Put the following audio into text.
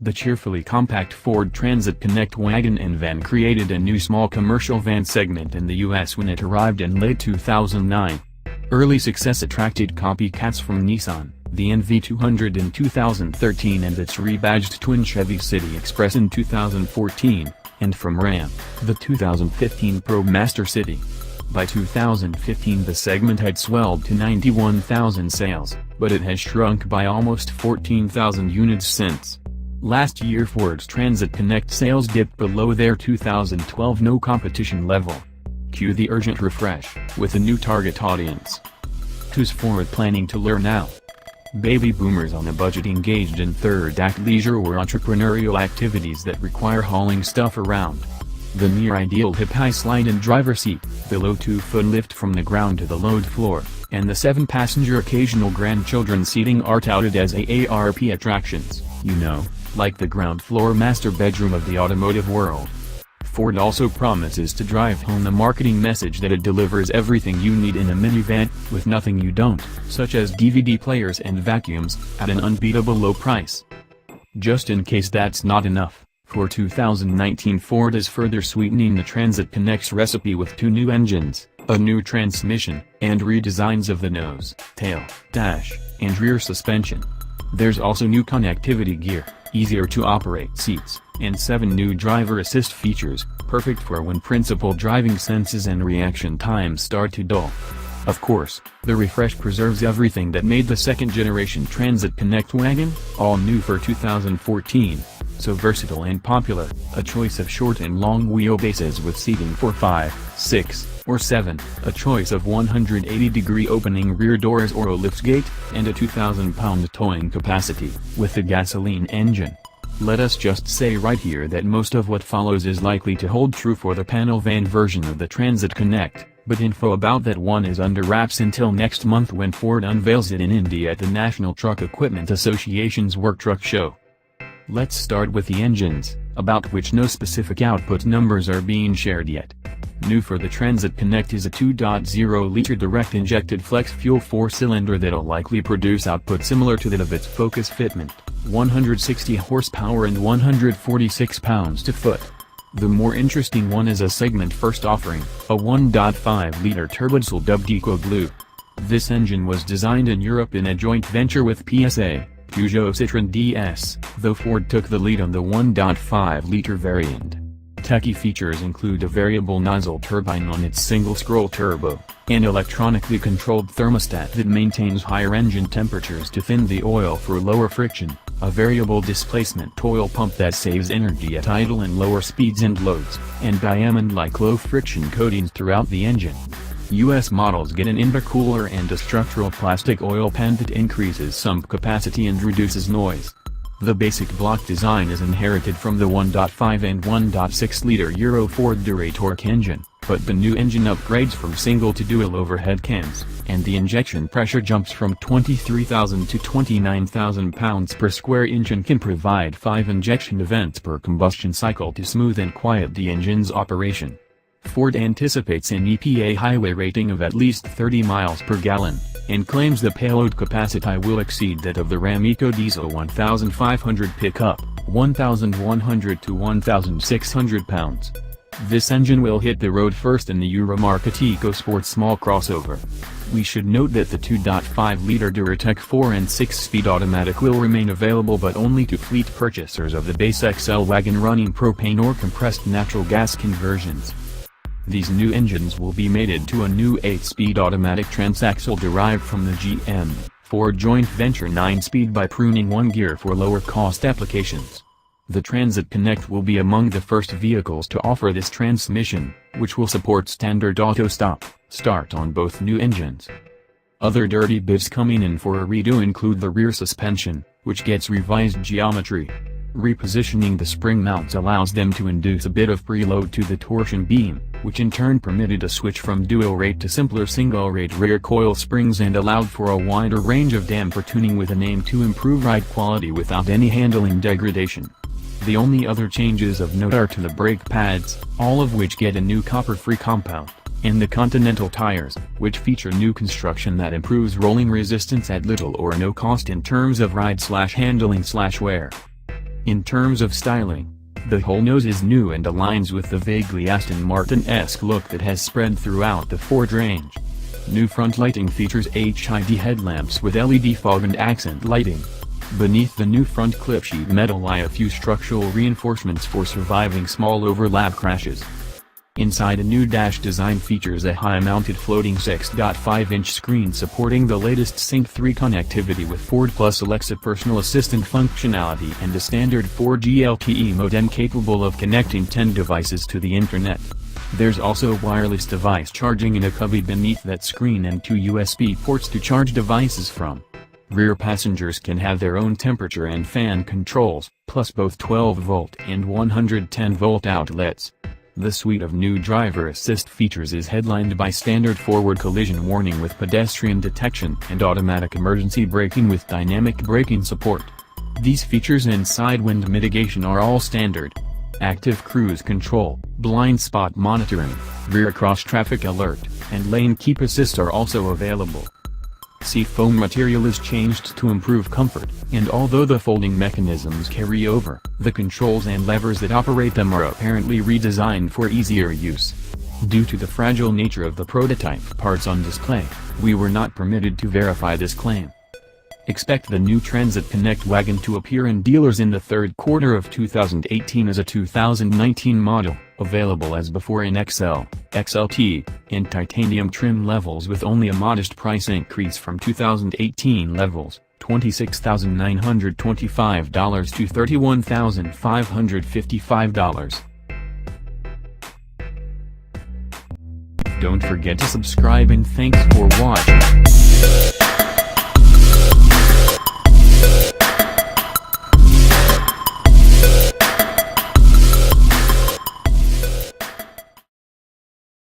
The cheerfully compact Ford Transit Connect wagon and van created a new small commercial van segment in the US when it arrived in late 2009. Early success attracted copycats from Nissan, the NV200 in 2013 and its rebadged twin Chevy City Express in 2014, and from Ram, the 2015 ProMaster City. By 2015 the segment had swelled to 91,000 sales, but it has shrunk by almost 14,000 units since. Last year Ford's Transit Connect sales dipped below their 2012 no competition level. Cue the urgent refresh, with a new target audience. Who's Ford planning to lure now? Baby boomers on a budget engaged in third-act leisure or entrepreneurial activities that require hauling stuff around. The near-ideal hip-high slide-in driver seat, the low 2-foot lift from the ground to the load floor, and the 7-passenger occasional grandchildren seating are touted as AARP attractions, you know, like the ground floor master bedroom of the automotive world. Ford also promises to drive home the marketing message that it delivers everything you need in a minivan, with nothing you don't, such as DVD players and vacuums, at an unbeatable low price. Just in case that's not enough, for 2019 Ford is further sweetening the Transit Connect's recipe with 2 new engines, a new transmission, and redesigns of the nose, tail, dash, and rear suspension. There's also new connectivity gear, easier to operate seats, and 7 new driver assist features, perfect for when principal driving senses and reaction times start to dull. Of course, the refresh preserves everything that made the second-generation Transit Connect wagon all new for 2014, so versatile and popular, a choice of short and long wheelbases with seating for 5, 6, or 7, a choice of 180-degree opening rear doors or a liftgate, and a 2,000-pound towing capacity, with the gasoline engine. Let us just say right here that most of what follows is likely to hold true for the panel van version of the Transit Connect, but info about that one is under wraps until next month when Ford unveils it in Indy at the National Truck Equipment Association's Work Truck Show. Let's start with the engines, about which no specific output numbers are being shared yet. New for the Transit Connect is a 2.0-liter direct-injected flex-fuel 4-cylinder that'll likely produce output similar to that of its Focus fitment, 160 horsepower and 146 pounds-to-foot. The more interesting one is a segment-first offering, a 1.5-liter turbodiesel dubbed EcoBlue. This engine was designed in Europe in a joint venture with PSA, Peugeot Citroën DS, though Ford took the lead on the 1.5-liter variant. Techy features include a variable nozzle turbine on its single-scroll turbo, an electronically controlled thermostat that maintains higher engine temperatures to thin the oil for lower friction, a variable displacement oil pump that saves energy at idle and lower speeds and loads, and diamond-like low-friction coatings throughout the engine. US models get an intercooler and a structural plastic oil pan that increases sump capacity and reduces noise. The basic block design is inherited from the 1.5 and 1.6-liter Euro Ford Duratorque engine, but the new engine upgrades from single to dual overhead cams, and the injection pressure jumps from 23,000 to 29,000 pounds per square inch and can provide 5 injection events per combustion cycle to smooth and quiet the engine's operation. Ford anticipates an EPA highway rating of at least 30 miles per gallon, and claims the payload capacity will exceed that of the Ram EcoDiesel 1500 pickup, 1,100 to 1,600 pounds. This engine will hit the road first in the Euromarket EcoSport small crossover. We should note that the 2.5-liter Duratec 4 and 6-speed automatic will remain available but only to fleet purchasers of the base XL wagon running propane or compressed natural gas conversions. These new engines will be mated to a new 8-speed automatic transaxle derived from the GM, Ford joint venture 9-speed by pruning one gear for lower-cost applications. The Transit Connect will be among the first vehicles to offer this transmission, which will support standard auto stop-start on both new engines. Other dirty bits coming in for a redo include the rear suspension, which gets revised geometry. Repositioning the spring mounts allows them to induce a bit of preload to the torsion beam, which in turn permitted a switch from dual-rate to simpler single-rate rear coil springs and allowed for a wider range of damper tuning with an aim to improve ride quality without any handling degradation. The only other changes of note are to the brake pads, all of which get a new copper-free compound, and the Continental tires, which feature new construction that improves rolling resistance at little or no cost in terms of ride/handling/wear. In terms of styling, the whole nose is new and aligns with the vaguely Aston Martin-esque look that has spread throughout the Ford range. New front lighting features HID headlamps with LED fog and accent lighting. Beneath the new front clip sheet metal lie a few structural reinforcements for surviving small overlap crashes. Inside, a new dash design features a high-mounted floating 6.5-inch screen supporting the latest Sync 3 connectivity with Ford Plus Alexa personal assistant functionality and a standard 4G LTE modem capable of connecting 10 devices to the internet. There's also wireless device charging in a cubby beneath that screen and 2 USB ports to charge devices from. Rear passengers can have their own temperature and fan controls, plus both 12-volt and 110-volt outlets. The suite of new driver assist features is headlined by standard forward collision warning with pedestrian detection and automatic emergency braking with dynamic braking support. These features and side wind mitigation are all standard. Active cruise control, blind spot monitoring, rear cross traffic alert, and lane keep assist are also available. Seafoam material is changed to improve comfort, and although the folding mechanisms carry over, the controls and levers that operate them are apparently redesigned for easier use. Due to the fragile nature of the prototype parts on display, we were not permitted to verify this claim. Expect the new Transit Connect wagon to appear in dealers in the third quarter of 2018 as a 2019 model, available as before in XL, XLT, and titanium trim levels with only a modest price increase from 2018 levels, $26,925 to $31,555. Don't forget to subscribe and thanks for watching.